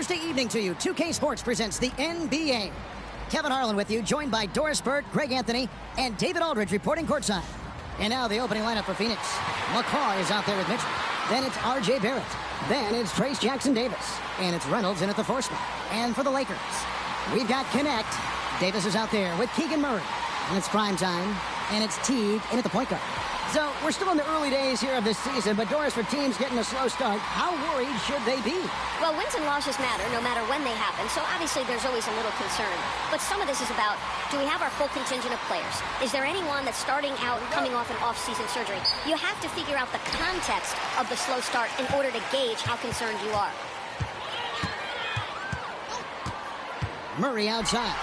Thursday evening to you. 2K Sports presents the NBA. Kevin Harlan with you, joined by Doris Burke, Greg Anthony, and David Aldridge reporting courtside. And now the opening lineup for Phoenix. McCaw is out there with Mitchell. Then it's R.J. Barrett. Then it's Trace Jackson Davis. And it's Reynolds in at the 4 spot. And for the Lakers, we've got Connect. Davis is out there with Keegan Murray. And it's prime time. And it's Teague in at the point guard. So we're still in the early days here of this season, but Doris, for teams getting a slow start, how worried should they be? Well, wins and losses matter no matter when they happen, so obviously there's always a little concern. But some of this is about, do we have our full contingent of players? Is there anyone that's starting out coming off an off-season surgery? You have to figure out the context of the slow start in order to gauge how concerned you are. Murray outside.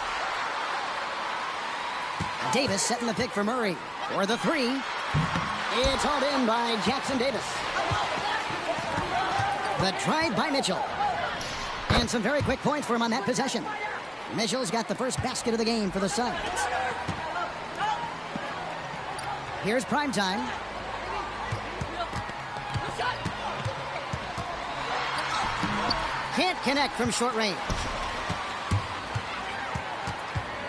Davis setting the pick for Murray. For the 3. It's hauled in by Jackson Davis. The drive by Mitchell. And some very quick points for him on that possession. Mitchell's got the first basket of the game for the Suns. Here's prime time. Can't connect from short range.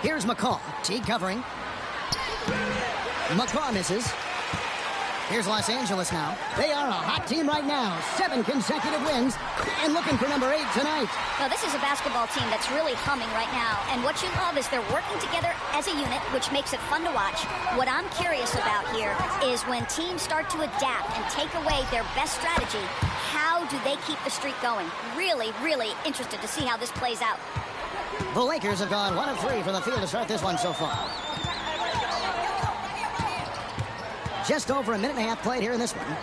Here's McCaw. Teague covering. McCaw misses. Here's Los Angeles now. They are a hot team right now. 7 consecutive wins and looking for number 8 tonight. Well, this is a basketball team that's really humming right now. And what you love is they're working together as a unit, which makes it fun to watch. What I'm curious about here is when teams start to adapt and take away their best strategy, how do they keep the streak going? Really, really interested to see how this plays out. The Lakers have gone 1 of 3 from the field to start this one so far. Just over a minute and a half played here in this one.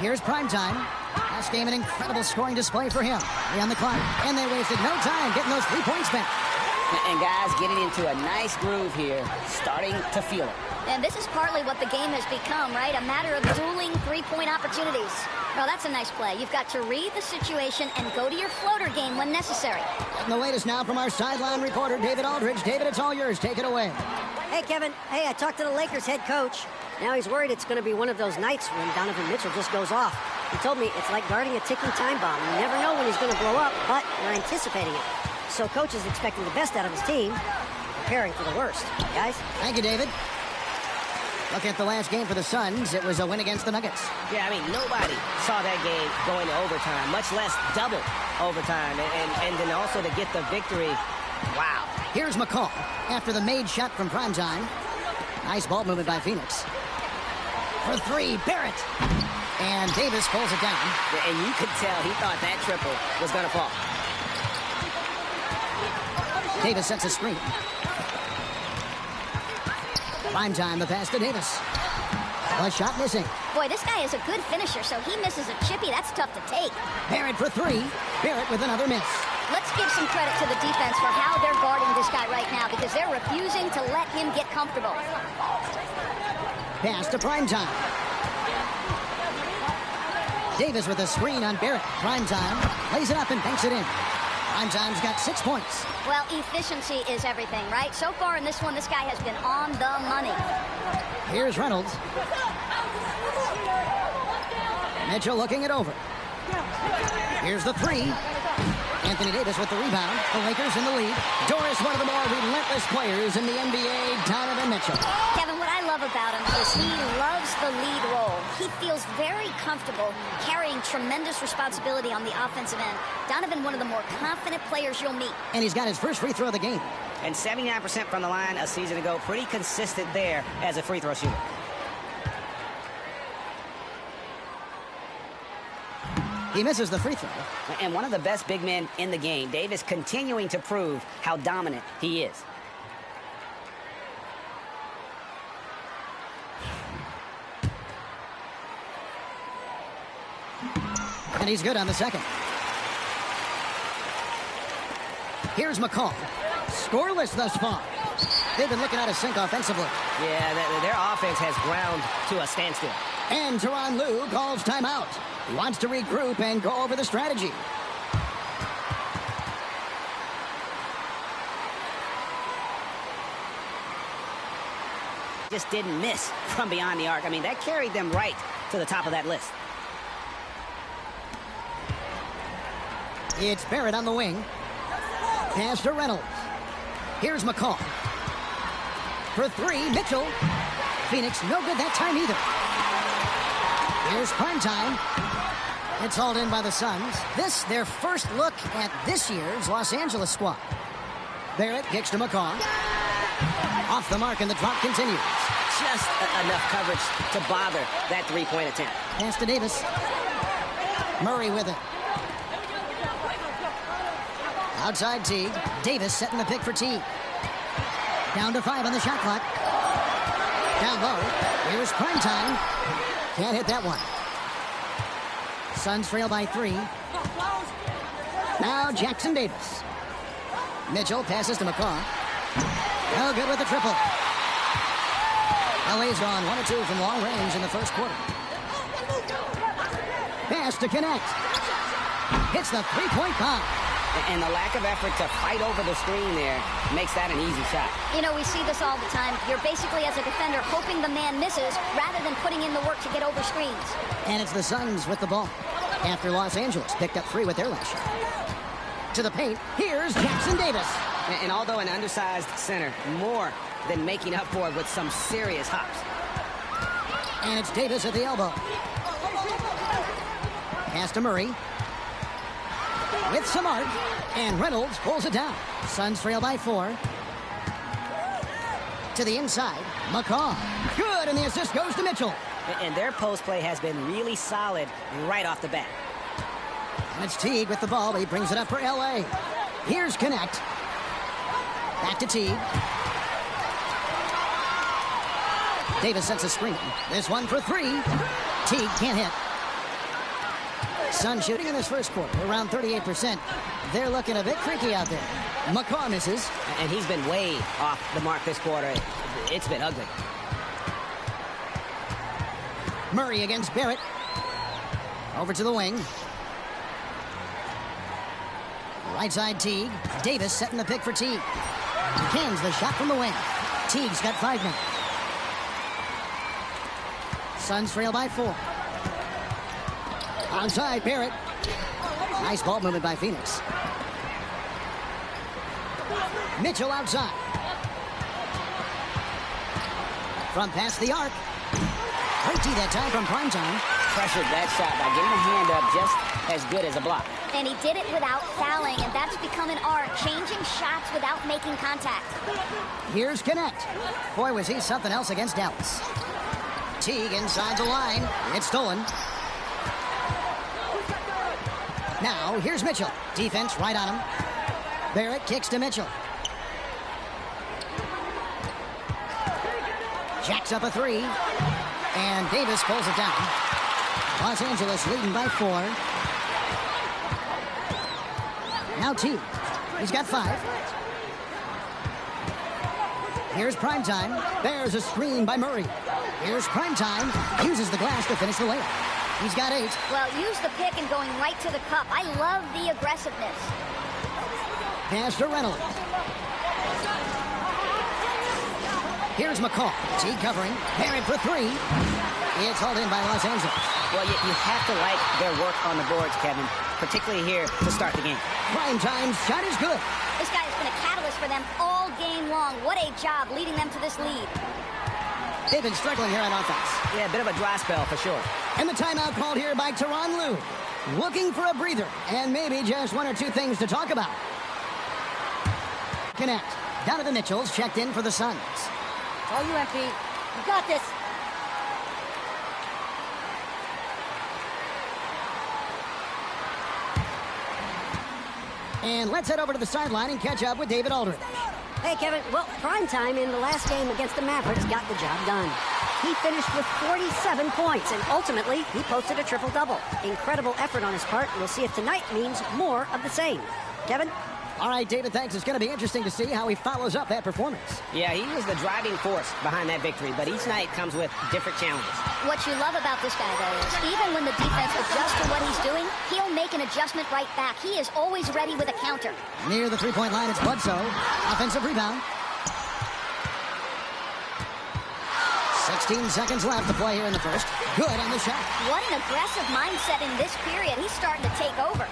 Here's prime time. Last game, an incredible scoring display for him. They're on the clock, and they wasted no time getting those 3 points back. And guys, getting into a nice groove here, starting to feel it. And this is partly what the game has become, right? A matter of dueling 3-point opportunities. Well, that's a nice play. You've got to read the situation and go to your floater game when necessary. And the latest now from our sideline reporter, David Aldridge. David, it's all yours. Take it away. Hey, Kevin. Hey, I talked to the Lakers head coach. Now he's worried it's going to be one of those nights when Donovan Mitchell just goes off. He told me it's like guarding a ticking time bomb. You never know when he's going to blow up, but we're anticipating it. So coach is expecting the best out of his team, preparing for the worst. Guys? Thank you, David. Looking at the last game for the Suns, it was a win against the Nuggets. Yeah, I mean, nobody saw that game going to overtime, much less double overtime. And then also to get the victory, wow. Here's McCaw after the made shot from primetime. Nice ball movement by Phoenix. For 3, Barrett. And Davis pulls it down. Yeah, and you could tell he thought that triple was going to fall. Davis sets a screen. Primetime, the pass to Davis. A shot missing. Boy, this guy is a good finisher, so he misses a chippy. That's tough to take. Barrett for 3. Barrett with another miss. Let's give some credit to the defense for how they're guarding this guy right now because they're refusing to let him get comfortable. Pass to primetime. Davis with a screen on Barrett. Primetime lays it up and banks it in. Primetime's got 6 points. Well, efficiency is everything, right? So far in this one, this guy has been on the money. Here's Reynolds. Mitchell looking it over. Here's the 3. Anthony Davis with the rebound. The Lakers in the lead. Doris, one of the more relentless players in the NBA, Donovan Mitchell. Kevin, what I love about him is he loves the lead role. He feels very comfortable carrying tremendous responsibility on the offensive end. Donovan, one of the more confident players you'll meet. And he's got his first free throw of the game. And 79% from the line a season ago. Pretty consistent there as a free throw shooter. He misses the free throw. And one of the best big men in the game. Davis continuing to prove how dominant he is. And he's good on the second. Here's McCaw. Scoreless thus far. They've been looking out of sync offensively. Yeah, their offense has ground to a standstill. And Tyronn Lue calls timeout. He wants to regroup and go over the strategy. Just didn't miss from beyond the arc. I mean, that carried them right to the top of that list. It's Barrett on the wing. Pass to Reynolds. Here's McCall. For three, Mitchell. Phoenix, no good that time either. Here's Primetime. It's hauled in by the Suns. This, their first look at this year's Los Angeles squad. Barrett kicks to McCall. Off the mark, and the drop continues. Just enough coverage to bother that three-point attempt. Pass to Davis. Murray with it. Outside Teague. Davis setting the pick for Teague. Down to 5 on the shot clock. Down low. Here's Primetime. Can't hit that one. Suns trail by 3. Now Jackson Davis. Mitchell passes to McCaw. No good with the triple. LA's gone 1 or 2 from long range in the first quarter. Pass to connect. Hits the three-point bomb. And the lack of effort to fight over the screen there makes that an easy shot. You know, we see this all the time. You're basically, as a defender, hoping the man misses rather than putting in the work to get over screens. And it's the Suns with the ball after Los Angeles picked up 3 with their last shot. To the paint, here's Jackson Davis. And although an undersized center, more than making up for it with some serious hops. And it's Davis at the elbow. Pass to Murray. With some arc, and Reynolds pulls it down. Suns trail by 4. To the inside, McCaw. Good, and the assist goes to Mitchell. And their post play has been really solid right off the bat. And it's Teague with the ball, but he brings it up for LA. Here's Connect. Back to Teague. Davis sets a screen. This one for 3. Teague can't hit. Sun shooting in this first quarter, around 38%. They're looking a bit creaky out there. McCaw misses. And he's been way off the mark this quarter. It's been ugly. Murray against Barrett. Over to the wing. Right side Teague. Davis setting the pick for Teague. Cans the shot from the wing. Teague's got 5 now. Suns trail by 4. Outside, Barrett. Nice ball movement by Phoenix. Mitchell outside. From past the arc. Great D that time from Primetime. Pressured that shot by getting a hand up just as good as a block. And he did it without fouling, and that's become an art, changing shots without making contact. Here's Connect. Boy, was he something else against Dallas. Teague inside the line. It's stolen. Now, here's Mitchell. Defense right on him. Barrett kicks to Mitchell. Jacks up a 3. And Davis pulls it down. Los Angeles leading by 4. Now Teague. He's got 5. Here's Primetime. There's a screen by Murray. Here's Primetime. Uses the glass to finish the layup. He's got 8. Well, use the pick and going right to the cup. I love the aggressiveness. Pass to Reynolds. Here's McCall. Teague covering. Barrett for 3. It's hauled in by Los Angeles. Well, you have to like their work on the boards, Kevin, particularly here to start the game. Primetime's shot is good. This guy has been a catalyst for them all game long. What a job leading them to this lead. They've been struggling here on offense. Yeah, a bit of a dry spell for sure. And the timeout called here by Tyronn Lue. Looking for a breather and maybe just 1 or 2 things to talk about. Connect. Donovan Mitchell's checked in for the Suns. All you, MP. You got this. And let's head over to the sideline and catch up with David Aldridge. Hey, Kevin. Well, Primetime in the last game against the Mavericks got the job done. He finished with 47 points, and ultimately, he posted a triple-double. Incredible effort on his part. We'll see if tonight means more of the same. Kevin? All right, David, thanks. It's going to be interesting to see how he follows up that performance. Yeah, he was the driving force behind that victory, but each night comes with different challenges. What you love about this guy, though, is even when the defense adjusts to what he's doing, he'll make an adjustment right back. He is always ready with a counter. Near the three-point line, it's Bledsoe. Offensive rebound. 16 seconds left to play here in the first. Good on the shot. What an aggressive mindset in this period. He's starting to take over.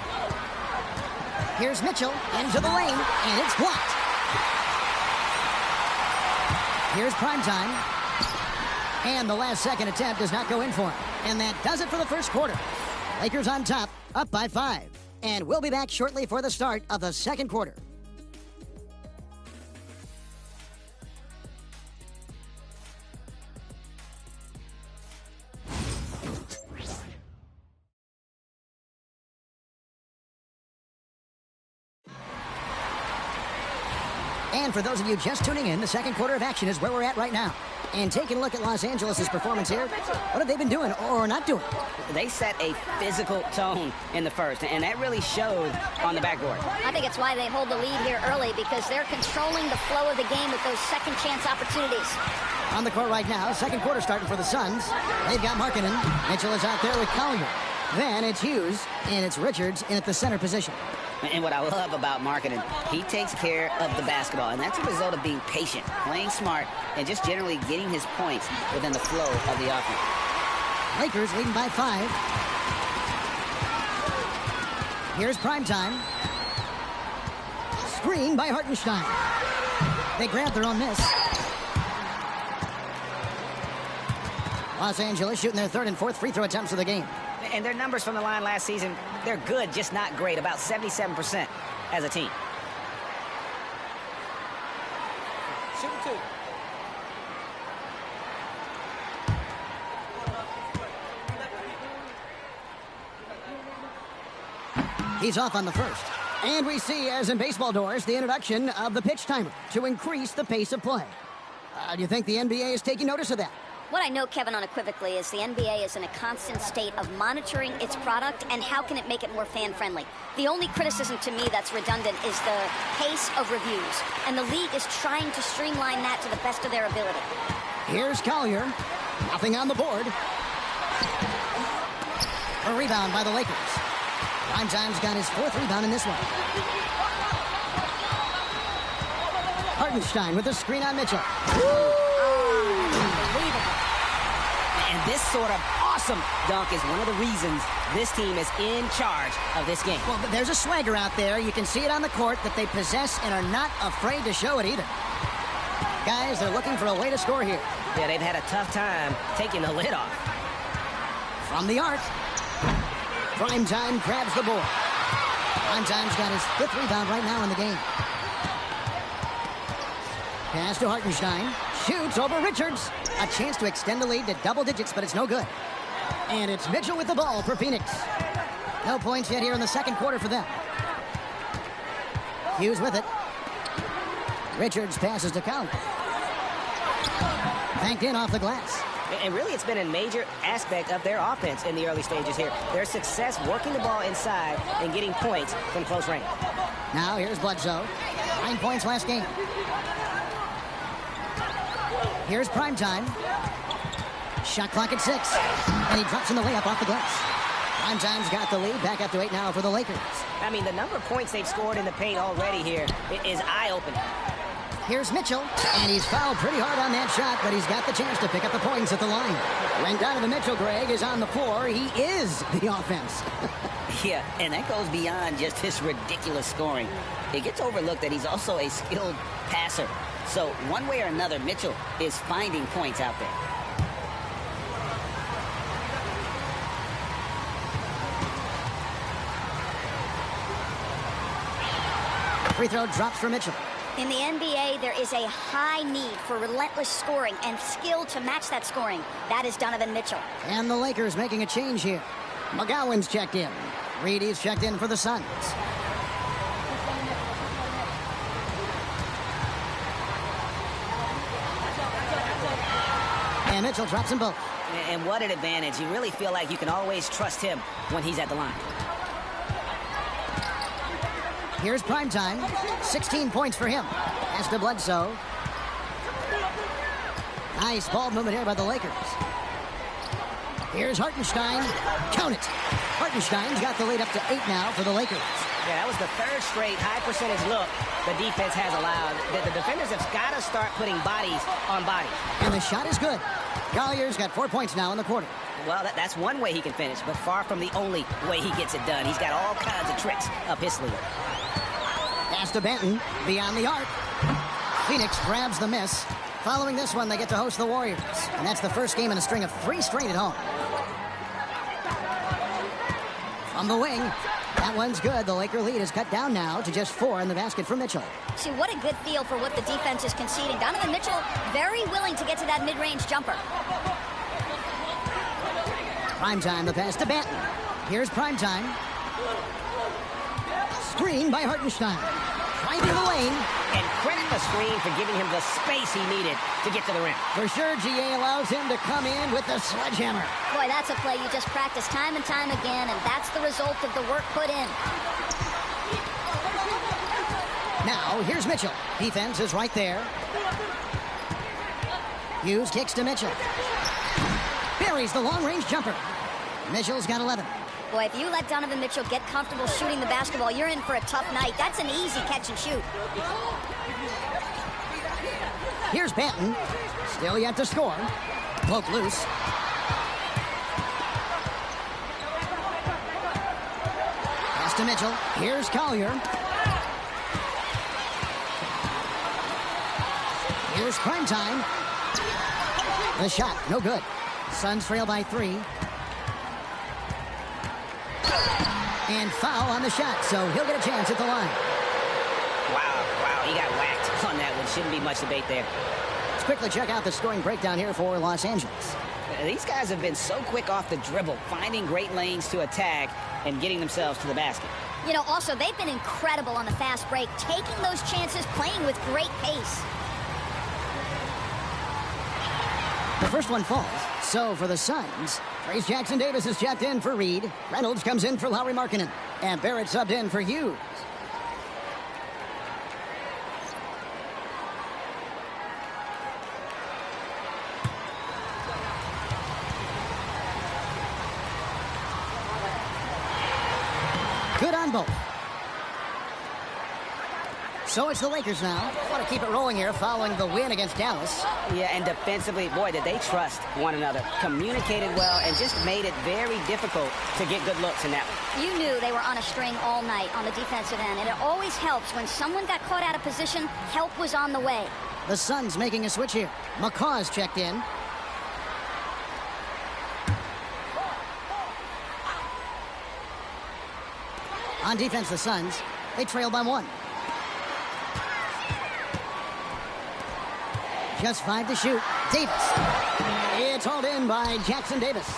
Here's Mitchell into the lane, and it's blocked. Here's Primetime. And the last second attempt does not go in for him. And that does it for the first quarter. Lakers on top, up by 5. And we'll be back shortly for the start of the second quarter. And for those of you just tuning in, the second quarter of action is where we're at right now. And taking a look at Los Angeles' performance here, what have they been doing or not doing? They set a physical tone in the first, and that really showed on the backboard. I think it's why they hold the lead here early, because they're controlling the flow of the game with those second chance opportunities. On the court right now, second quarter starting for the Suns. They've got Markkanen. Mitchell is out there with Collier. Then it's Hughes, and it's Richards in at the center position. And what I love about Markkanen, he takes care of the basketball, and that's a result of being patient, playing smart, and just generally getting his points within the flow of the offense. Lakers leading by 5. Here's Primetime. Screen by Hartenstein. They grab their own miss. Los Angeles shooting their third and fourth free throw attempts of the game. And their numbers from the line last season, they're good, just not great. About 77% as a team. Shoot two. He's off on the first. And we see, as in baseball doors, the introduction of the pitch timer to increase the pace of play. Do you think the NBA is taking notice of that? What I know, Kevin, unequivocally, is the NBA is in a constant state of monitoring its product and how can it make it more fan-friendly. The only criticism to me that's redundant is the pace of reviews, and the league is trying to streamline that to the best of their ability. Here's Collier. Nothing on the board. A rebound by the Lakers. Primetime's got his fourth rebound in this one. Hartenstein with a screen on Mitchell. And this sort of awesome dunk is one of the reasons this team is in charge of this game. Well, there's a swagger out there. You can see it on the court that they possess and are not afraid to show it either. Guys, they're looking for a way to score here. Yeah, they've had a tough time taking the lid off. From the arc. Primetime grabs the board. Primetime's got his fifth rebound right now in the game. Pass to Hartenstein. Shoots over Richards. A chance to extend the lead to double digits, but it's no good. And it's Mitchell with the ball for Phoenix. No points yet here in the second quarter for them. Hughes with it. Richards passes to Colurz. Banked in off the glass. And really, it's been a major aspect of their offense in the early stages here. Their success working the ball inside and getting points from close range. Now here's Bledsoe. 9 points last game. Here's Primetime. Shot clock at 6. And he drops in the layup off the glass. Primetime's got the lead. Back up to 8 now for the Lakers. I mean, the number of points they've scored in the paint already here is eye-opening. Here's Mitchell, and he's fouled pretty hard on that shot, but he's got the chance to pick up the points at the line. When Donovan Mitchell, Greg, is on the floor, he is the offense. Yeah, and that goes beyond just his ridiculous scoring. It gets overlooked that he's also a skilled passer. So one way or another, Mitchell is finding points out there. Free throw drops for Mitchell. In the NBA, there is a high need for relentless scoring and skill to match that scoring. That is Donovan Mitchell. And the Lakers making a change here. McGowan's checked in. Reedy's checked in for the Suns. And Mitchell drops them both. And what an advantage. You really feel like you can always trust him when he's at the line. Here's Primetime. 16 points for him. Pass to Bledsoe. Nice ball movement here by the Lakers. Here's Hartenstein. Count it. Hartenstein's got the lead up to 8 now for the Lakers. Yeah, that was the third straight high percentage look the defense has allowed. The defenders have got to start putting bodies on bodies. And the shot is good. Collier's got 4 points now in the quarter. Well, that's one way he can finish, but far from the only way he gets it done. He's got all kinds of tricks up his sleeve. Pass to Benton, beyond the arc. Phoenix grabs the miss. Following this one, they get to host the Warriors. And that's the first game in a string of 3 straight at home. From the wing, that one's good. The Laker lead is cut down now to just 4 in the basket for Mitchell. See, what a good feel for what the defense is conceding. Donovan Mitchell, very willing to get to that mid-range jumper. Primetime, the pass to Benton. Here's Primetime. Screen by Hartenstein. Right in the lane. And credit the screen for giving him the space he needed to get to the rim. For sure, GA allows him to come in with the sledgehammer. Boy, that's a play you just practice time and time again, and that's the result of the work put in. Now, here's Mitchell. Defense is right there. Hughes kicks to Mitchell. Buries the long-range jumper. Mitchell's got 11. Boy, if you let Donovan Mitchell get comfortable shooting the basketball, you're in for a tough night. That's an easy catch and shoot. Here's Benton. Still yet to score. Poke loose. Pass to Mitchell. Here's Collier. Here's Primetime. The shot, no good. Suns trail by 3. And foul on the shot, so he'll get a chance at the line. Wow, he got whacked on that one. Shouldn't be much debate there. Let's quickly check out the scoring breakdown here for Los Angeles. These guys have been so quick off the dribble, finding great lanes to attack and getting themselves to the basket. You know, also, they've been incredible on the fast break, taking those chances, playing with great pace. The first one falls. So for the Suns, Trace Jackson-Davis is checked in for Reed. Reynolds comes in for Lauri Markkanen. And Barrett subbed in for Hughes. Good on both. So it's the Lakers now. Want to keep it rolling here following the win against Dallas. Yeah, and defensively, boy, did they trust one another. Communicated well and just made it very difficult to get good looks in that one. You knew they were on a string all night on the defensive end, and it always helps when someone got caught out of position, help was on the way. The Suns making a switch here. McCaw's checked in. On defense, the Suns, they trail by 1. Just 5 to shoot. Davis. It's hauled in by Jackson-Davis.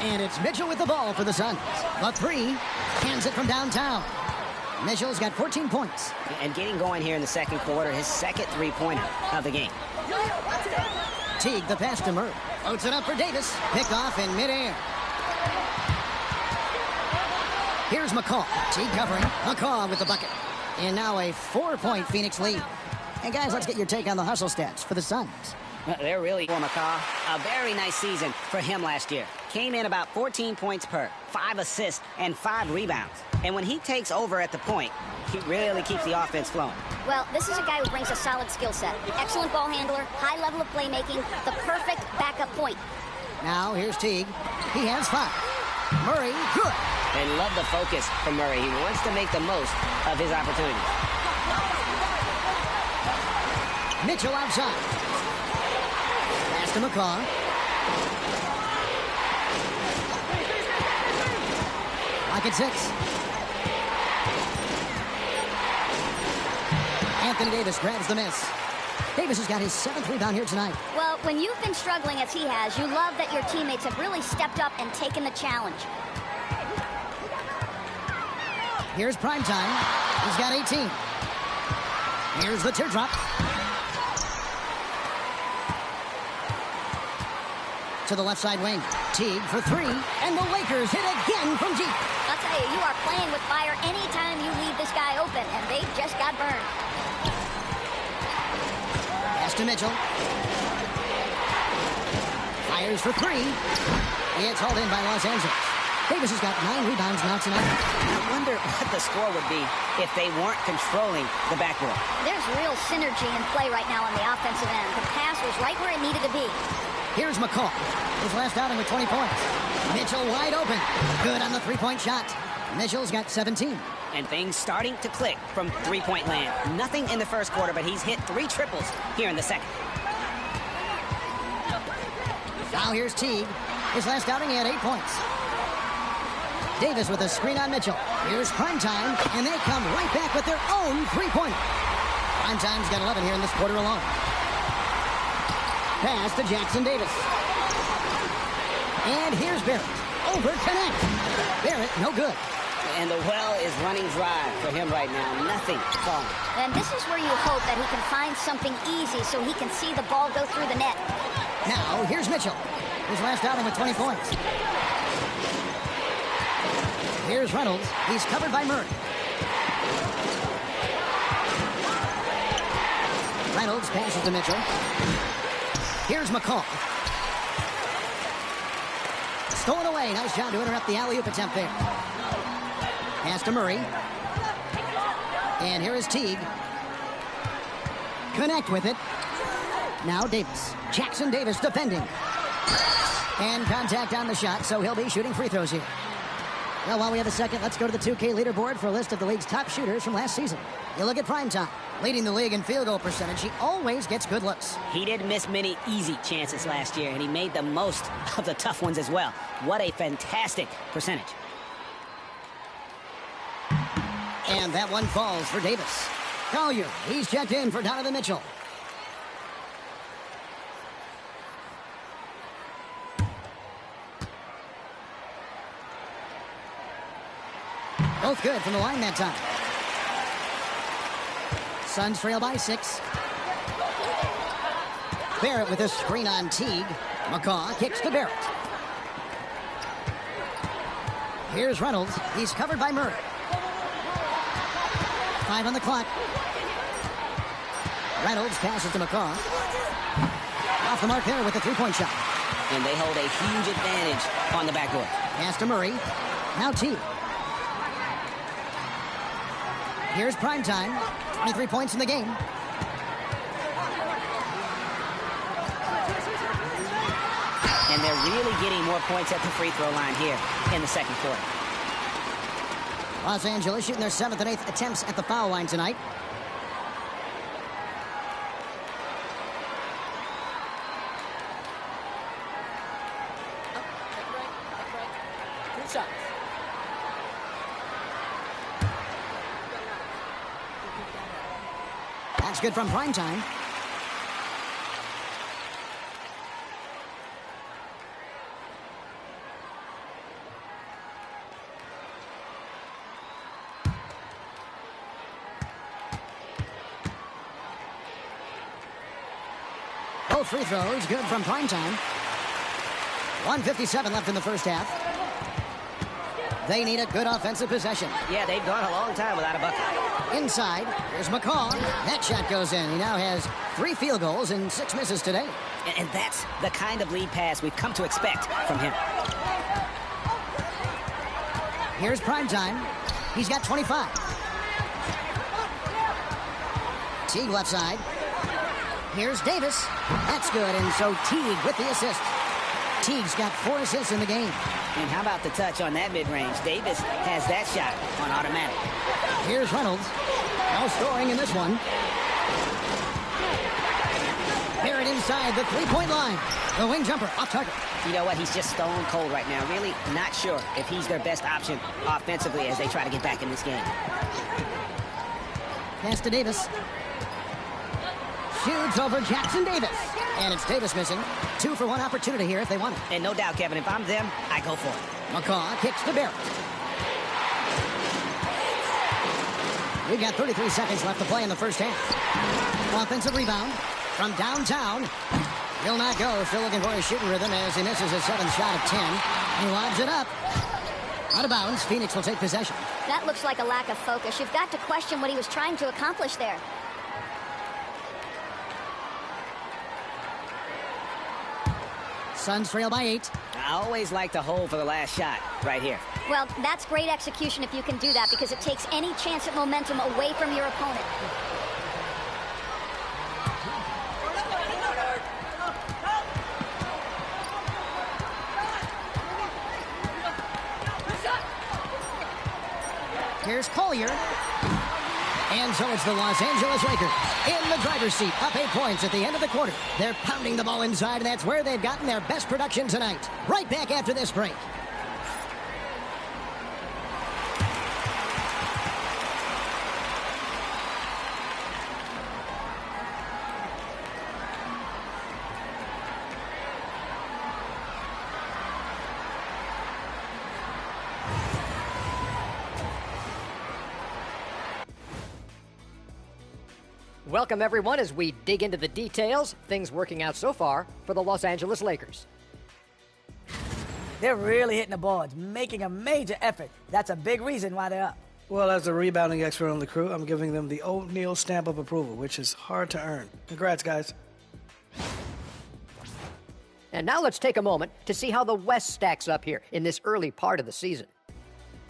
And it's Mitchell with the ball for the Suns. The 3 cans it from downtown. Mitchell's got 14 points. And getting going here in the second quarter, his second three-pointer of the game. Teague, the pass to Murray. Floats it up for Davis. Picked off in midair. Here's McCaw. Teague covering. McCaw with the bucket. And now a 4-point Phoenix lead. And guys, let's get your take on the hustle stats for the Suns. They're really for McCaw. A very nice season for him last year. Came in about 14 points per, 5 assists, and 5 rebounds. And when he takes over at the point, he really keeps the offense flowing. Well, this is a guy who brings a solid skill set. Excellent ball handler, high level of playmaking, the perfect backup point. Now, here's Teague. He has 5. Murray, good. They love the focus from Murray. He wants to make the most of his opportunities. Mitchell outside. Pass to McCaw. Lock at 6. Anthony Davis grabs the miss. Davis has got his 7th rebound here tonight. Well, when you've been struggling as he has, you love that your teammates have really stepped up and taken the challenge. Here's Primetime. He's got 18. Here's the teardrop. To the left side wing. Teague for 3. And the Lakers hit again from deep. I'll tell you, you are playing with fire anytime you leave this guy open, and they just got burned. Pass to Mitchell. Fires for 3. It's hauled in by Los Angeles. Davis has got 9 rebounds now tonight. I wonder what the score would be if they weren't controlling the backboard. There's real synergy in play right now on the offensive end. The pass was right where it needed to be. Here's McCall. His last outing with 20 points. Mitchell wide open. Good on the three-point shot. Mitchell's got 17. And things starting to click from three-point land. Nothing in the first quarter, but he's hit 3 triples here in the second. Now here's Teague. His last outing, he had 8 points. Davis with a screen on Mitchell. Here's Primetime, and they come right back with their own three-pointer. Primetime's got 11 here in this quarter alone. Pass to Jackson Davis. And here's Barrett. Over connect. Barrett, no good. And the well is running dry for him right now. Nothing falling. And this is where you hope that he can find something easy so he can see the ball go through the net. Now, here's Mitchell. His last outing with 20 points. Here's Reynolds. He's covered by Murray. Reynolds passes to Mitchell. Here's McCall. Stolen away. Nice job to interrupt the alley-oop attempt there. Pass to Murray. And here is Teague. Connect with it. Now Davis. Jackson Davis defending. And contact on the shot, so he'll be shooting free throws here. Well, while we have a second, let's go to the 2K leaderboard for a list of the league's top shooters from last season. You look at Primetime. Leading the league in field goal percentage, he always gets good looks. He didn't miss many easy chances last year, and he made the most of the tough ones as well. What a fantastic percentage. And that one falls for Davis. Colurz, he's checked in for Donovan Mitchell. Both good from the line that time. Suns trail by 6. Barrett with a screen on Teague. McCaw kicks to Barrett. Here's Reynolds. He's covered by Murray. 5 on the clock. Reynolds passes to McCaw. Off the mark there with a three-point shot. And they hold a huge advantage on the backboard. Pass to Murray. Now Teague. Here's Primetime. 23 points in the game. And they're really getting more points at the free throw line here in the second quarter. Los Angeles shooting their 7th and 8th attempts at the foul line tonight. Good shot. That's good from Primetime. Both free throws good from Primetime. 1:57 left in the first half. They need a good offensive possession. Yeah, they've gone a long time without a bucket. Inside, here's McCall. That shot goes in. He now has 3 field goals and 6 misses today. And that's the kind of lead pass we've come to expect from him. Here's Primetime. He's got 25. Teague left side. Here's Davis. That's good, and so Teague with the assist. Teague's got 4 assists in the game. And how about the touch on that mid-range? Davis has that shot on automatic. Here's Reynolds. No scoring in this one. Barrett inside the three-point line. The wing jumper off target. You know what? He's just stone cold right now. Really not sure if he's their best option offensively as they try to get back in this game. Pass to Davis. Shoots over Jackson Davis. And it's Davis missing. 2 for 1 opportunity here if they want it. And no doubt, Kevin, if I'm them, I go for it. McCaw kicks to Barrett. We've got 33 seconds left to play in the first half. Offensive rebound from downtown. He'll not go. Still looking for his shooting rhythm as he misses his 7th shot of 10. He lobs it up. Out of bounds. Phoenix will take possession. That looks like a lack of focus. You've got to question what he was trying to accomplish there. Suns trail by 8. I always like to hold for the last shot right here. Well, that's great execution if you can do that, because it takes any chance at momentum away from your opponent. Here's Collier. And so it's the Los Angeles Lakers in the driver's seat, up 8 points at the end of the quarter. They're pounding the ball inside, and that's where they've gotten their best production tonight. Right back after this break. Welcome, everyone, as we dig into the details. Things working out so far for the Los Angeles Lakers. They're really hitting the boards, making a major effort. That's a big reason why they're up. Well, as a rebounding expert on the crew, I'm giving them the O'Neal stamp of approval, which is hard to earn. Congrats, guys. And now let's take a moment to see how the West stacks up here in this early part of the season.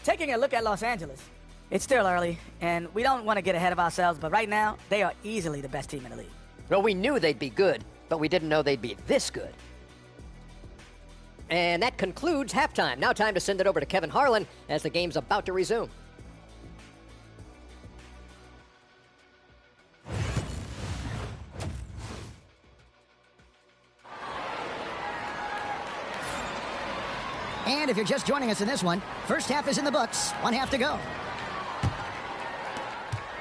Taking a look at Los Angeles, it's still early, and we don't want to get ahead of ourselves, but right now, they are easily the best team in the league. Well, we knew they'd be good, but we didn't know they'd be this good. And that concludes halftime. Now time to send it over to Kevin Harlan as the game's about to resume. And if you're just joining us in this one, first half is in the books. 1 half to go.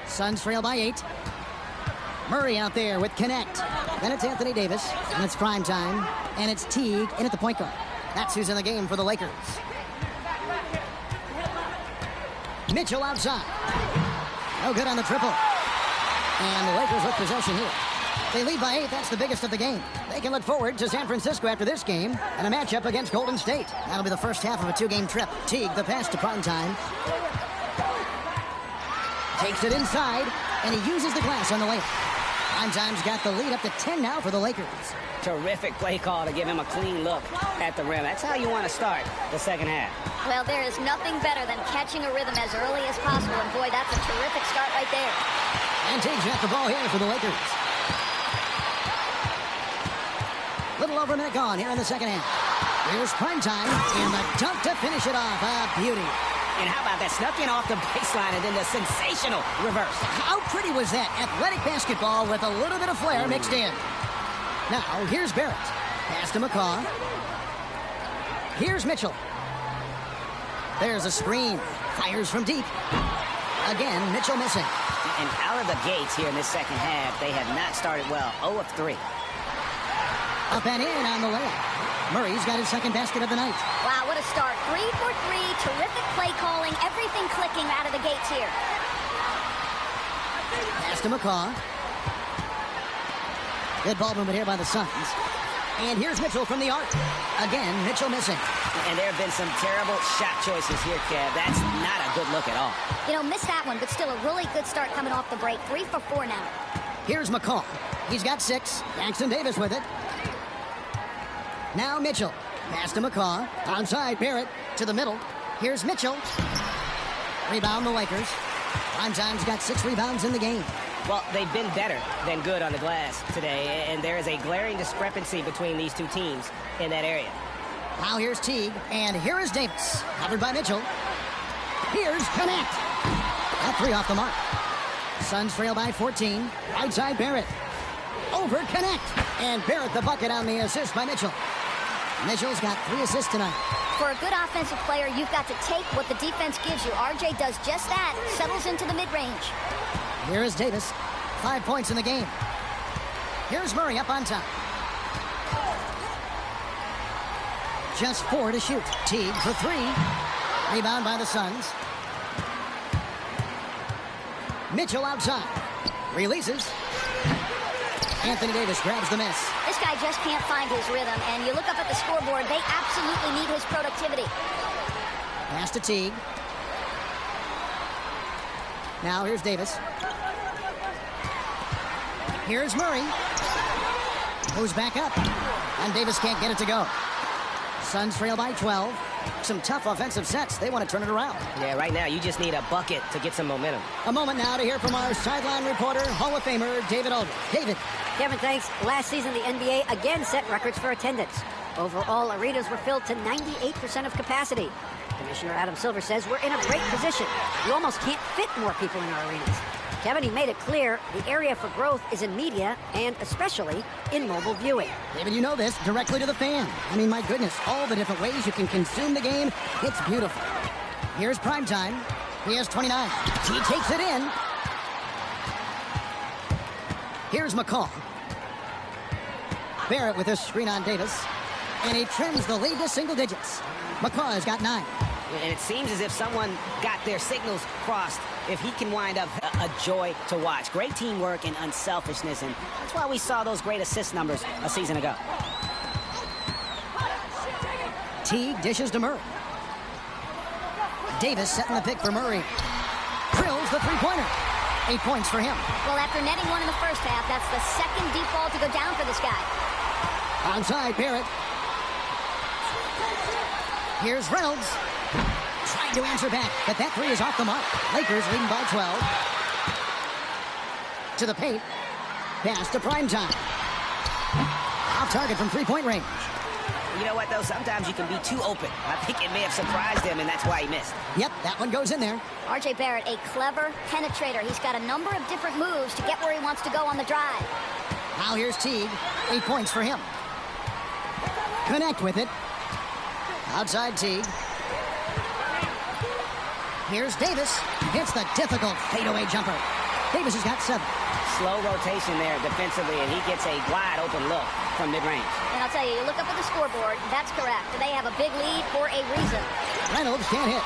Suns trail by 8. Murray out there with Connect. Then it's Anthony Davis, and it's prime time, and it's Teague in at the point guard. That's who's in the game for the Lakers. Mitchell outside. No good on the triple. And the Lakers with possession here. They lead by 8. That's the biggest of the game. They can look forward to San Francisco after this game and a matchup against Golden State. That'll be the first half of a 2-game trip. Teague, the pass to prime time. Takes it inside, and he uses the glass on the layup. Primetime's got the lead up to 10 now for the Lakers. Terrific play call to give him a clean look at the rim. That's how you want to start the second half. Well, there is nothing better than catching a rhythm as early as possible, and boy, that's a terrific start right there. And Teague's got the ball here for the Lakers. Little over a minute gone here in the second half. Here's Primetime, and the dunk to finish it off. A beauty. And how about that? Snuck in off the baseline and then the sensational reverse. How pretty was that? Athletic basketball with a little bit of flair mixed in. Now, here's Barrett. Pass to McCaw. Here's Mitchell. There's a screen. Fires from deep. Again, Mitchell missing. And out of the gates here in this second half, they have not started well. 0 of 3. Up and in on the layup. Murray's got his second basket of the night. Wow, what a start. 3 for 3. Terrific play calling. Everything clicking out of the gates here. Pass to McCaw. Good ball movement here by the Suns. And here's Mitchell from the arc. Again, Mitchell missing. And there have been some terrible shot choices here, Kev. That's not a good look at all. You know, missed that one, but still a really good start coming off the break. 3 for 4 now. Here's McCaw. He's got 6. Langston Davis with it. Now Mitchell. Pass to McCaw. Onside, Barrett to the middle. Here's Mitchell. Rebound the Lakers. Primetime's got 6 rebounds in the game. Well, they've been better than good on the glass today, and there is a glaring discrepancy between these two teams in that area. Now here's Teague, and here is Davis. Covered by Mitchell. Here's Connect. That 3 off the mark. Suns trail by 14. Outside Barrett. Over Connect. And Barrett the bucket on the assist by Mitchell. Mitchell's got 3 assists tonight. For a good offensive player, you've got to take what the defense gives you. RJ does just that. Settles into the mid-range. Here is Davis. 5 points in the game. Here's Murray up on top. Just 4 to shoot. Teague for 3. Rebound by the Suns. Mitchell outside. Releases. Anthony Davis grabs the miss. This guy just can't find his rhythm, and you look up at the scoreboard, they absolutely need his productivity. Pass to Teague. Now here's Davis. Here's Murray. Goes back up. And Davis can't get it to go. Suns trail by 12. Some tough offensive sets. They want to turn it around. Yeah, right now you just need a bucket to get some momentum. A moment now to hear from our sideline reporter, Hall of Famer David Aldridge. David. Kevin, thanks. Last season, the NBA again set records for attendance. Overall, arenas were filled to 98% of capacity. Commissioner Adam Silver says we're in a great position. You almost can't fit more people in our arenas. Kevin, he made it clear the area for growth is in media and especially in mobile viewing. David, you know this, directly to the fan. I mean, my goodness, all the different ways you can consume the game. It's beautiful. Here's primetime. He has 29. He takes it in. Here's McCall. Barrett with this screen on Davis. And he trims the lead to single digits. McCall has got 9. And it seems as if someone got their signals crossed. If he can wind up a joy to watch. Great teamwork and unselfishness, and that's why we saw those great assist numbers a season ago. Teague dishes to Murray. Davis setting the pick for Murray. Drills the three-pointer. 8 points for him. Well, after netting one in the first half, that's the second deep ball to go down for this guy. Outside, Barrett. Here's Reynolds. Trying to answer back, but that three is off the mark. Lakers leading by 12. To the paint. Pass to primetime. Off target from three-point range. You know what, though? Sometimes you can be too open. I think it may have surprised him, and that's why he missed. Yep, that one goes in there. R.J. Barrett, a clever penetrator. He's got a number of different moves to get where he wants to go on the drive. Now here's Teague. 8 points for him. Connect with it. Outside Teague. Here's Davis. Hits the difficult fadeaway jumper. Davis has got 7. Slow rotation there defensively, and he gets a wide open look from mid-range. And I'll tell you, you look up at the scoreboard, that's correct. They have a big lead for a reason. Reynolds can't hit.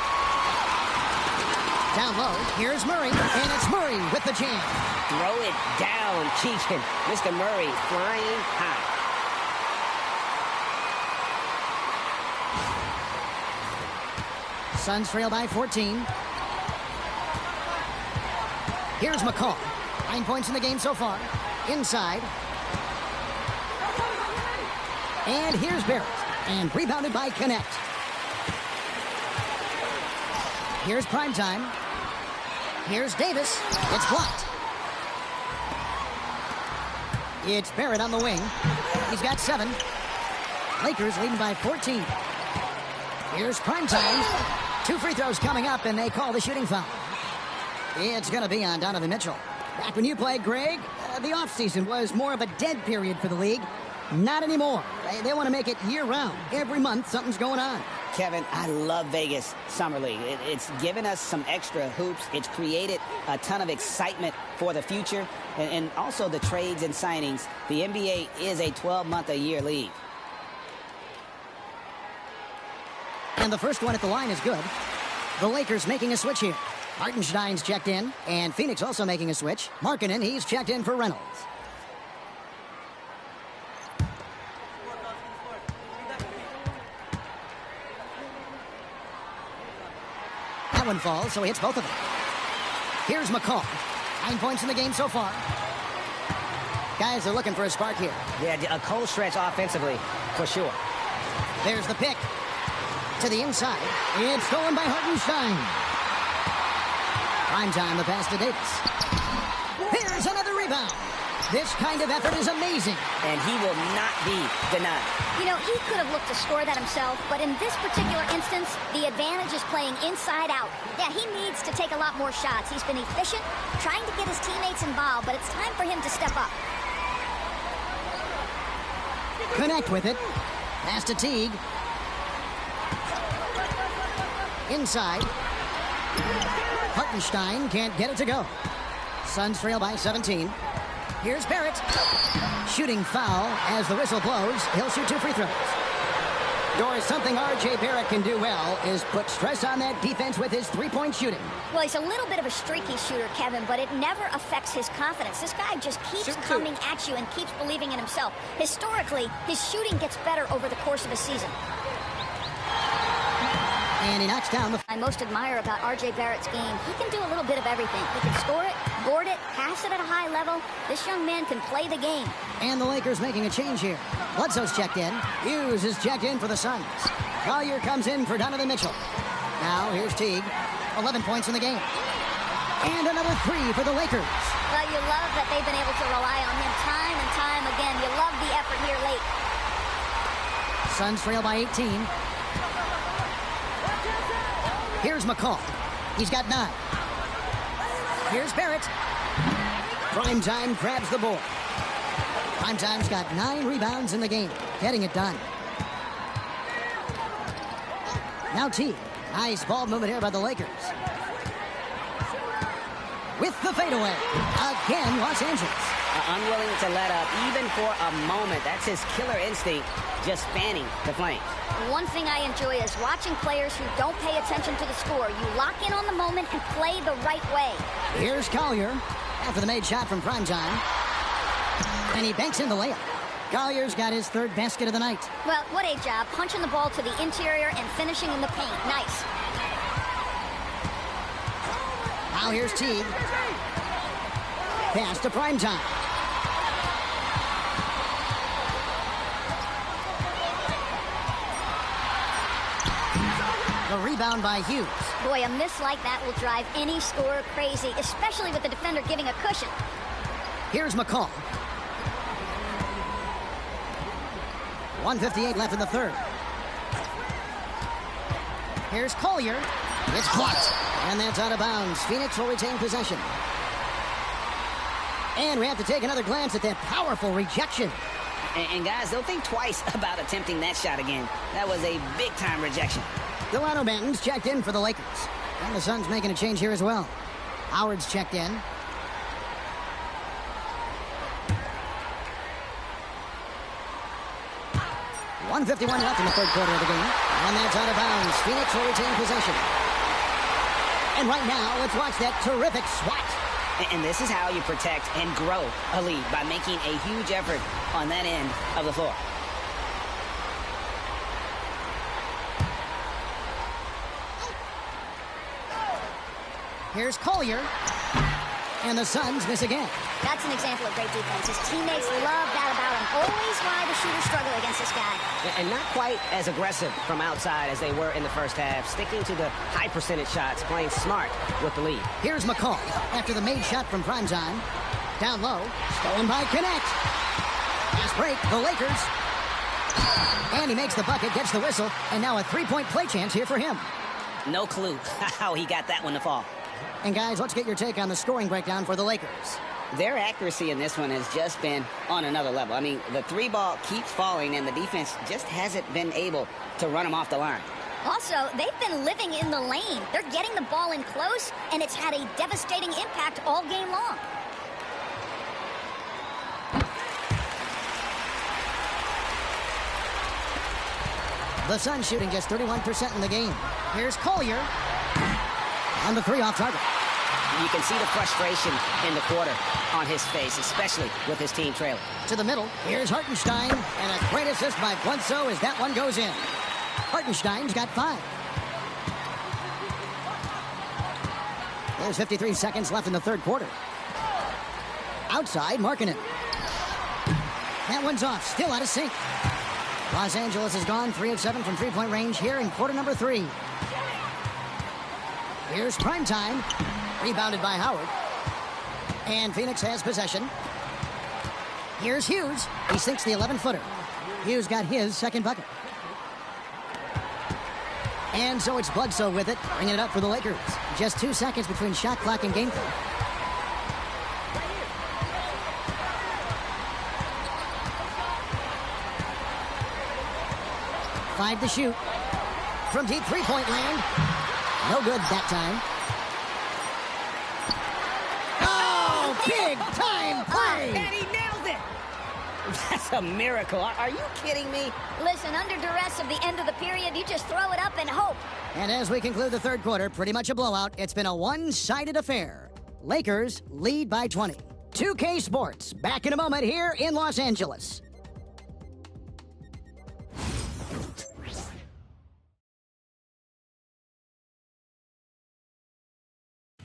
Down low, here's Murray, and it's Murray with the jam. Throw it down, Keegan. Mr. Murray flying high. Suns trail by 14. Here's McCall. 9 points in the game so far. Inside. And here's Barrett. And rebounded by Connect. Here's primetime. Here's Davis. It's blocked. It's Barrett on the wing. He's got 7. Lakers leading by 14. Here's primetime. 2 free throws coming up, and they call the shooting foul. It's going to be on Donovan Mitchell. Back when you played, Greg, the offseason was more of a dead period for the league. Not anymore. They want to make it year-round. Every month, something's going on. Kevin, I love Vegas Summer League. It's given us some extra hoops. It's created a ton of excitement for the future. And also the trades and signings. The NBA is a 12-month-a-year league. And the first one at the line is good. The Lakers making a switch here. Hartenstein's checked in, and Phoenix also making a switch. Markkanen, he's checked in for Reynolds. That one falls, so he hits both of them. Here's McCall. 9 points in the game so far. Guys are looking for a spark here. Yeah, a cold stretch offensively, for sure. There's the pick. To the inside. It's stolen by Hartenstein. Primetime, the pass to Davis. Here's another rebound. This kind of effort is amazing. And he will not be denied. You know, he could have looked to score that himself, but in this particular instance, the advantage is playing inside out. Yeah, he needs to take a lot more shots. He's been efficient, trying to get his teammates involved, but it's time for him to step up. Connect with it. Pass to Teague. Inside. Hartenstein can't get it to go. Suns trail by 17. Here's Barrett. Shooting foul as the whistle blows. He'll shoot 2 free throws. Doris, something R.J. Barrett can do well is put stress on that defense with his three-point shooting. Well, he's a little bit of a streaky shooter, Kevin, but it never affects his confidence. This guy just keeps coming at you and keeps believing in himself. Historically, his shooting gets better over the course of a season. And he knocks down the... I most admire about R.J. Barrett's game, he can do a little bit of everything. He can score it, board it, pass it at a high level. This young man can play the game. And the Lakers making a change here. Bledsoe's checked in. Hughes is checked in for the Suns. Collier comes in for Donovan Mitchell. Now here's Teague. 11 points in the game. And another 3 for the Lakers. Well, you love that they've been able to rely on him time and time again. You love the effort here late. Suns trail by 18. Here's McCall. He's got 9. Here's Barrett. Primetime grabs the board. Primetime's got 9 rebounds in the game, getting it done. Now Teague. Nice ball movement here by the Lakers. With the fadeaway. Again, Los Angeles. Unwilling to let up, even for a moment. That's his killer instinct, just fanning the flames. One thing I enjoy is watching players who don't pay attention to the score. You lock in on the moment and play the right way. Here's Collier after the made shot from Primetime. And he banks in the layup. Collier's got his 3rd basket of the night. Well, what a job, punching the ball to the interior and finishing in the paint. Nice. Now here's Teague. Pass to Primetime. The rebound by Hughes. Boy, a miss like that will drive any scorer crazy, especially with the defender giving a cushion. Here's McCall. 1:58 left in the 3rd. Here's Collier. It's blocked. And that's out of bounds. Phoenix will retain possession. And we have to take another glance at that powerful rejection. And guys, don't think twice about attempting that shot again. That was a big-time rejection. Delano Banton's checked in for the Lakers. And the Suns making a change here as well. Howard's checked in. .151 left in the 3rd quarter of the game. And that's out of bounds. Phoenix will retain possession. And right now, let's watch that terrific swat. And this is how you protect and grow a lead, by making a huge effort on that end of the floor. Here's Collier. And the Suns miss again. That's an example of great defense. His teammates love that about him. Always why the shooters struggle against this guy. And not quite as aggressive from outside as they were in the first half, sticking to the high percentage shots, playing smart with the lead. Here's McCall after the made shot from Primetime. Down low, stolen by Connect. Fast break, the Lakers. And he makes the bucket, gets the whistle, and now a 3-point play chance here for him. No clue how he got that one to fall. And guys, let's get your take on the scoring breakdown for the Lakers. Their accuracy in this one has just been on another level. I mean, the 3 ball keeps falling, and the defense just hasn't been able to run them off the line. Also, they've been living in the lane. They're getting the ball in close, and it's had a devastating impact all game long. The Suns shooting just 31% in the game. Here's Collier. On the 3 off target. You can see the frustration in the quarter on his face, especially with his team trailing. To the middle. Here's Hartenstein. And a great assist by Bledsoe as that one goes in. Hartenstein's got 5. There's 53 seconds left in the 3rd quarter. Outside, Markkanen. That one's off. Still out of sync. Los Angeles has gone 3 of 7 from 3-point range here in quarter number 3. Here's Primetime. Rebounded by Howard. And Phoenix has possession. Here's Hughes. He sinks the 11-footer. Hughes got his 2nd bucket. And so it's Bledsoe with it, bringing it up for the Lakers. Just 2 seconds between shot clock and game clock. Five to shoot. From deep 3-point land. No good that time. Oh, big time play! And he nailed it! That's a miracle. Are you kidding me? Listen, under duress of the end of the period, you just throw it up and hope. And as we conclude the 3rd quarter, pretty much a blowout. It's been a one-sided affair. Lakers lead by 20. 2K Sports, back in a moment here in Los Angeles.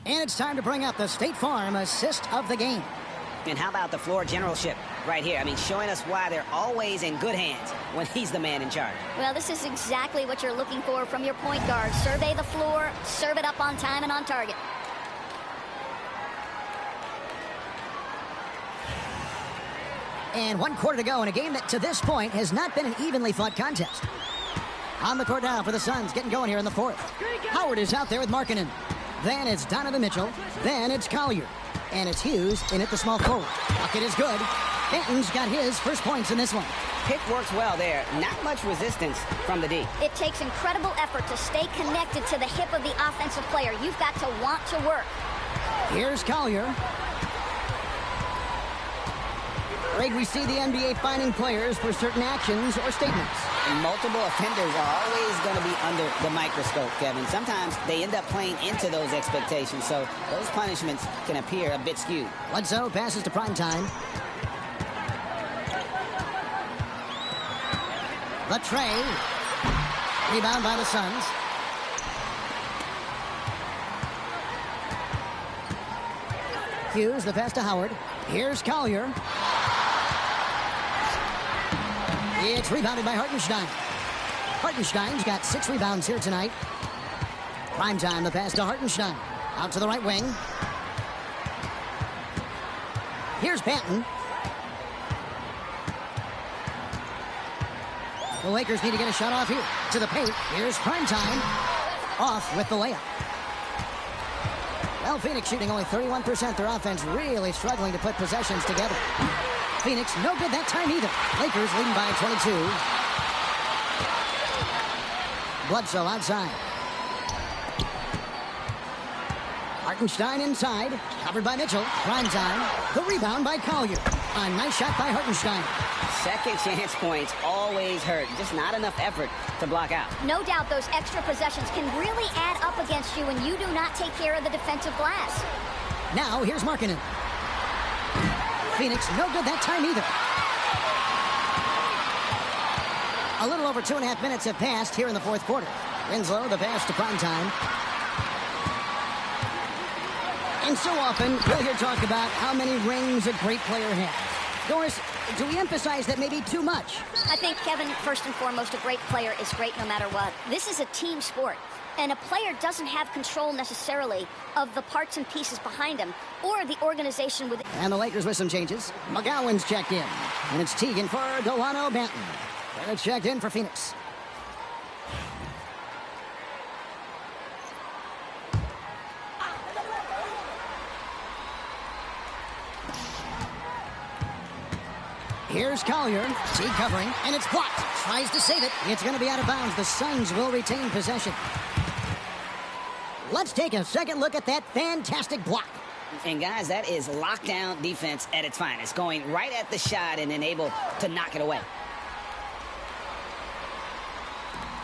And it's time to bring up the State Farm assist of the game. And how about the floor generalship right here? I mean, showing us why they're always in good hands when he's the man in charge. Well, this is exactly what you're looking for from your point guard. Survey the floor, serve it up on time and on target. And 1 quarter to go in a game that to this point has not been an evenly fought contest. On the court now for the Suns, getting going here in the fourth. Howard is out there with Markkanen. Then it's Donovan Mitchell. Then it's Collier. And it's Hughes in at the small forward. Bucket is good. Benton's got his first points in this one. Pick works well there. Not much resistance from the D. It takes incredible effort to stay connected to the hip of the offensive player. You've got to want to work. Here's Collier. Greg, we see the NBA finding players for certain actions or statements. Multiple offenders are always going to be under the microscope, Kevin. Sometimes they end up playing into those expectations, so those punishments can appear a bit skewed. Bledsoe passes to Primetime. The tray. Rebound by the Suns. Hughes, the pass to Howard. Here's Collier. It's rebounded by Hartenstein. Hartenstein's got 6 rebounds here tonight. Primetime, the pass to Hartenstein. Out to the right wing. Here's Banton. The Lakers need to get a shot off here. To the paint. Here's Primetime. Off with the layup. Well, Phoenix shooting only 31%. Their offense really struggling to put possessions together. Phoenix, no good that time either. Lakers leading by 22. Bledsoe outside. Hartenstein inside. Covered by Mitchell. Primetime. The rebound by Collier. A nice shot by Hartenstein. Second chance points always hurt. Just not enough effort to block out. No doubt those extra possessions can really add up against you when you do not take care of the defensive glass. Now, here's Markkanen. Phoenix, no good that time either. A little over 2.5 minutes have passed here in the fourth quarter. Winslow, the pass to Primetime. And so often, we'll hear talk about how many rings a great player has. Doris, do we emphasize that maybe too much? I think, Kevin, first and foremost, a great player is great no matter what. This is a team sport. And a player doesn't have control necessarily of the parts and pieces behind him or the organization with it. And the Lakers with some changes. McGowan's checked in. And it's Teagan for Delano Banton. And it's checked in for Phoenix. Here's Collier. T covering. And it's blocked. Tries to save it. It's going to be out of bounds. The Suns will retain possession. Let's take a second look at that fantastic block. And guys, that is lockdown defense at its finest. Going right at the shot and then able to knock it away.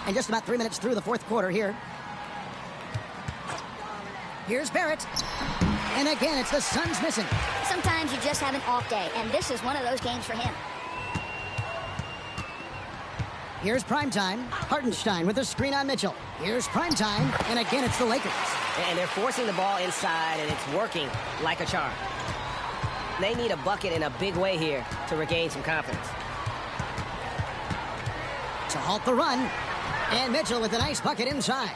And just about 3 minutes through the fourth quarter here. Here's Barrett. And again, it's the Suns missing. Sometimes you just have an off day, and this is one of those games for him. Here's Primetime. Hartenstein with a screen on Mitchell. Here's Primetime, and again it's the Lakers. And they're forcing the ball inside, and it's working like a charm. They need a bucket in a big way here to regain some confidence. To halt the run. And Mitchell with a nice bucket inside.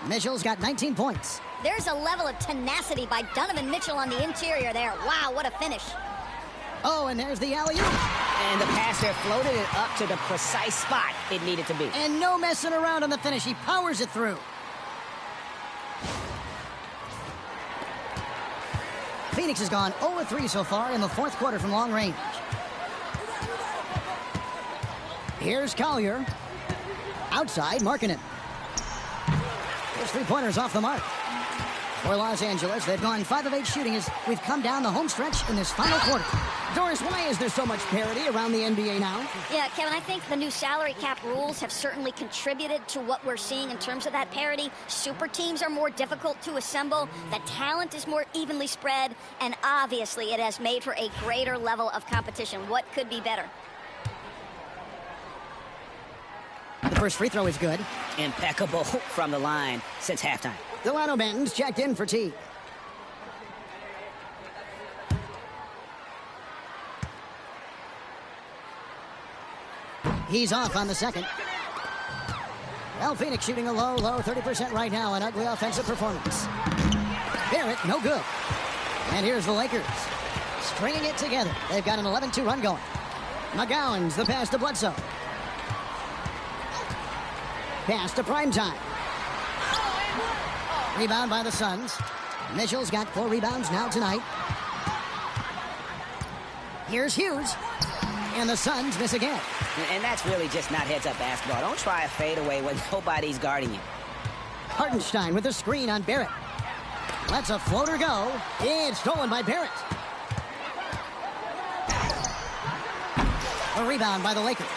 Mitchell's got 19 points. There's a level of tenacity by Donovan Mitchell on the interior there. Wow, what a finish. Oh, and there's the alley-oop. And the passer floated it up to the precise spot it needed to be. And no messing around on the finish. He powers it through. Phoenix has gone 0-3 so far in the fourth quarter from long range. Here's Collier. Outside, Markkanen. His three-pointers off the mark. For Los Angeles, they've gone 5 of 8 shooting as we've come down the home stretch in this final quarter. Doris, why is there so much parity around the NBA now? Yeah, Kevin, I think the new salary cap rules have certainly contributed to what we're seeing in terms of that parity. Super teams are more difficult to assemble. The talent is more evenly spread. And obviously, it has made for a greater level of competition. What could be better? The first free throw is good. Impeccable from the line since halftime. Delano Banton's checked in for T. He's off on the second. Well, Phoenix shooting a low 30% right now. An ugly offensive performance. Barrett, no good. And here's the Lakers. Stringing it together. They've got an 11-2 run going. McGowan's the pass to Bledsoe. Pass to Primetime. Rebound by the Suns. Mitchell's got 4 rebounds now tonight. Here's Hughes. And the Suns miss again. And that's really just not heads-up basketball. Don't try a fadeaway when nobody's guarding you. Hartenstein with a screen on Barrett. Lets a floater go. It's stolen by Barrett. A rebound by the Lakers.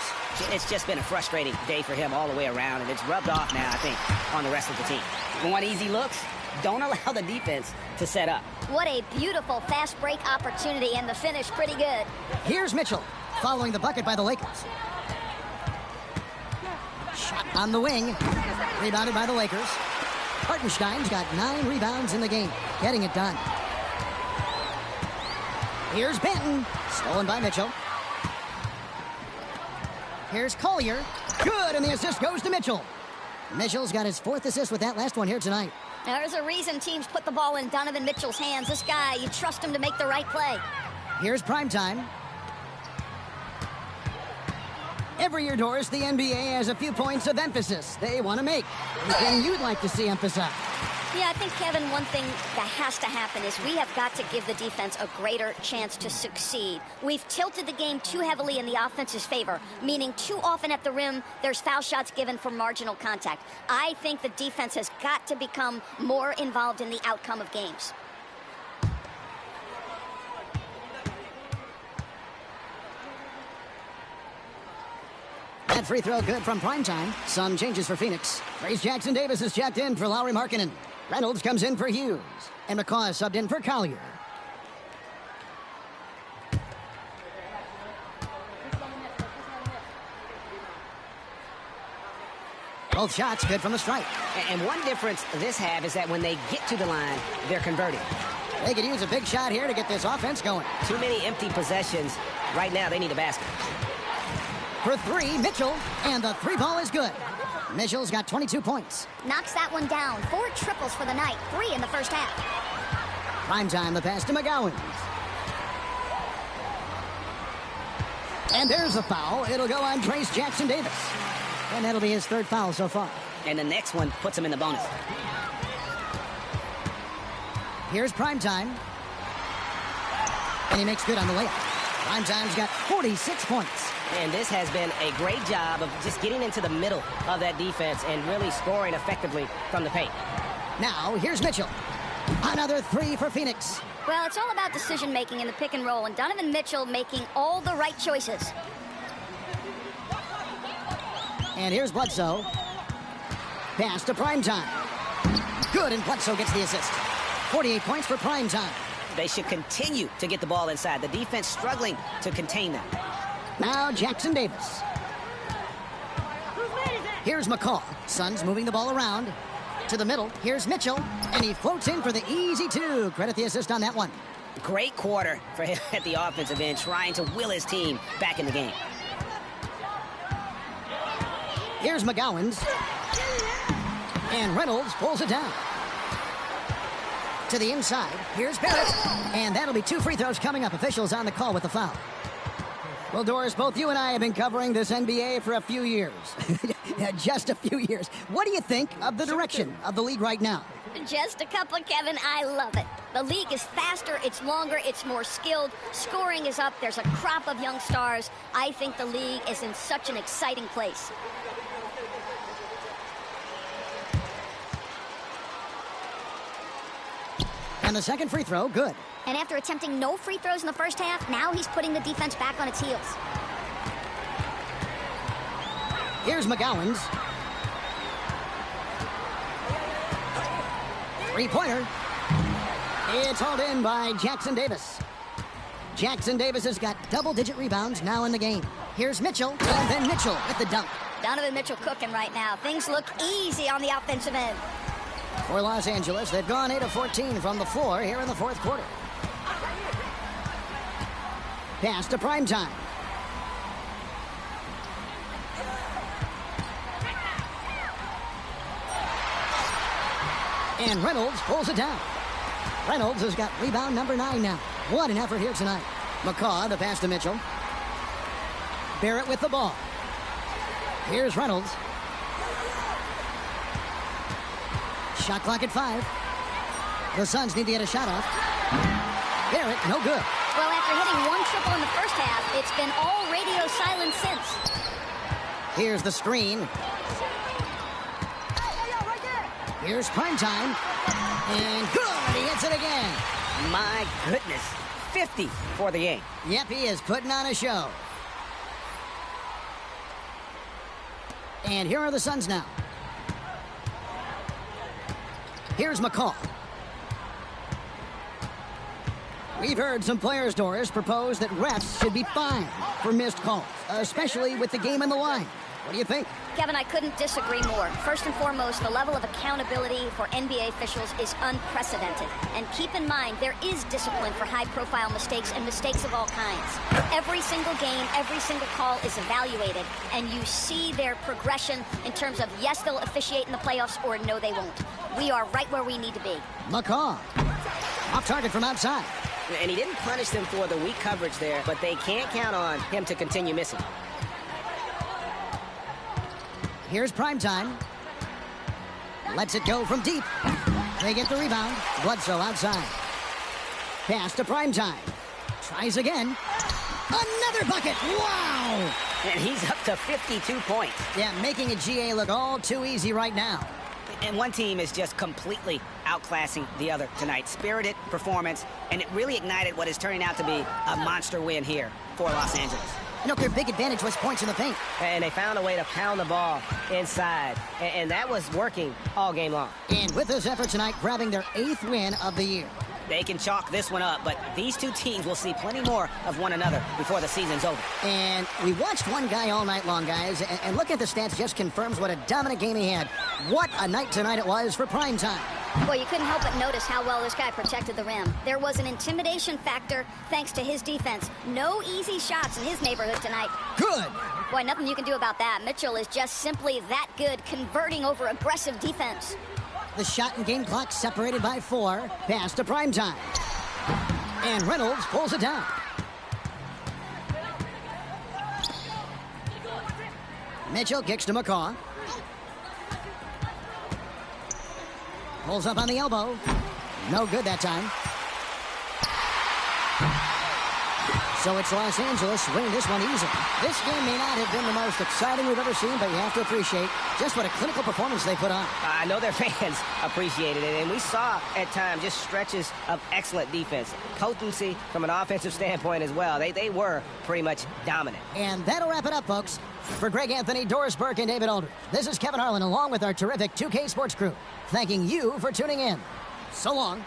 It's just been a frustrating day for him all the way around, and it's rubbed off now, I think, on the rest of the team. You want easy looks? Don't allow the defense to set up. What a beautiful fast break opportunity, and the finish pretty good. Here's Mitchell, following the bucket by the Lakers. Shot on the wing. Rebounded by the Lakers. Hartenstein's got 9 rebounds in the game, getting it done. Here's Benton, stolen by Mitchell. Here's Collier. Good, and the assist goes to Mitchell. Mitchell's got his 4th assist with that last one here tonight. There's a reason teams put the ball in Donovan Mitchell's hands. This guy, you trust him to make the right play. Here's Primetime. Every year, Doris, the NBA has a few points of emphasis they want to make. Anything you'd like to see emphasized? Yeah, I think, Kevin, one thing that has to happen is we have got to give the defense a greater chance to succeed. We've tilted the game too heavily in the offense's favor, meaning too often at the rim, there's foul shots given for marginal contact. I think the defense has got to become more involved in the outcome of games. That free throw good from Primetime. Some changes for Phoenix. Trace Jackson-Davis is checked in for Lowry Markkanen. Reynolds comes in for Hughes. And McCaw is subbed in for Collier. Both shots good from the stripe. And one difference this half is that when they get to the line, they're converting. They could use a big shot here to get this offense going. Too many empty possessions. Right now, they need a basket. For 3, Mitchell, and the 3 ball is good. Mitchell's got 22 points. Knocks that one down. 4 triples for the night. 3 in the first half. Primetime, the pass to McGowan. And there's a foul. It'll go on Trace Jackson-Davis. And that'll be his 3rd foul so far. And the next one puts him in the bonus. Here's Primetime. And he makes good on the layup. Primetime's got 46 points. And this has been a great job of just getting into the middle of that defense and really scoring effectively from the paint. Now, here's Mitchell. Another 3 for Phoenix. Well, it's all about decision-making in the pick and roll, and Donovan Mitchell making all the right choices. And here's Bledsoe. Pass to Primetime. Good, and Bledsoe gets the assist. 48 points for Primetime. They should continue to get the ball inside. The defense struggling to contain them. Now Jackson-Davis. Here's McCaw. Suns moving the ball around. To the middle. Here's Mitchell. And he floats in for the easy 2. Credit the assist on that one. Great quarter for him at the offensive end, trying to will his team back in the game. Here's McGowan's. And Reynolds pulls it down. To the inside. Here's Barrett. And that'll be 2 free throws coming up. Officials on the call with the foul. Well, Doris, both you and I have been covering this NBA for a few years. Just a few years. What do you think of the direction of the league right now? Just a couple, Kevin. I love it. The league is faster, it's longer, it's more skilled. Scoring is up. There's a crop of young stars. I think the league is in such an exciting place. And the second free throw, good. And after attempting no free throws in the first half, now he's putting the defense back on its heels. Here's McGowan's. 3-pointer. It's hauled in by Jackson-Davis. Jackson-Davis has got double-digit rebounds now in the game. Here's Mitchell, and then Mitchell with the dunk. Donovan Mitchell cooking right now. Things look easy on the offensive end. For Los Angeles, they've gone 8 of 14 from the floor here in the 4th quarter. Pass to Primetime. And Reynolds pulls it down. Reynolds has got rebound number 9 now. What an effort here tonight. McCaw, the pass to Mitchell. Barrett with the ball. Here's Reynolds. Shot clock at 5. The Suns need to get a shot off. Barrett, no good. Well, after hitting 1 triple in the first half, it's been all radio silence since. Here's the screen. Here's prime time. And good, he hits it again. My goodness, 50 for the game. Yep, he is putting on a show. And here are the Suns now. Here's McCaw. We've heard some players, Doris, propose that refs should be fined for missed calls, especially with the game on the line. What do you think? Kevin, I couldn't disagree more. First and foremost, the level of accountability for NBA officials is unprecedented. And keep in mind, there is discipline for high-profile mistakes and mistakes of all kinds. Every single game, every single call is evaluated, and you see their progression in terms of, yes, they'll officiate in the playoffs, or no, they won't. We are right where we need to be. McCaw, off target from outside. And he didn't punish them for the weak coverage there, but they can't count on him to continue missing. Here's prime time. Lets it go from deep. They get the rebound. Bledsoe outside. Pass to prime time. Tries again. Another bucket. Wow! And he's up to 52 points. Yeah, making a GA look all too easy right now. And one team is just completely outclassing the other tonight. Spirited performance, and it really ignited what is turning out to be a monster win here for Los Angeles. You know, their big advantage was points in the paint. And they found a way to pound the ball inside. And that was working all game long. And with this effort tonight, grabbing their 8th win of the year. They can chalk this one up, but these two teams will see plenty more of one another before the season's over. And we watched one guy all night long, guys, and look at the stats, just confirms what a dominant game he had. What a night tonight it was for prime time. Well, you couldn't help but notice how well this guy protected the rim. There was an intimidation factor thanks to his defense. No easy shots in his neighborhood tonight. Good. Boy, nothing you can do about that. Mitchell is just simply that good, converting over aggressive defense. The shot and game clock separated by 4. Pass to prime time. And Reynolds pulls it down. Mitchell kicks to McCaw. Pulls up on the elbow. No good that time. So it's Los Angeles winning this one easily. This game may not have been the most exciting we've ever seen, but you have to appreciate just what a clinical performance they put on. I know their fans appreciated it, and we saw at times just stretches of excellent defense. Potency from an offensive standpoint as well. They were pretty much dominant. And that'll wrap it up, folks. For Greg Anthony, Doris Burke, and David Aldridge, this is Kevin Harlan along with our terrific 2K Sports crew, thanking you for tuning in. So long.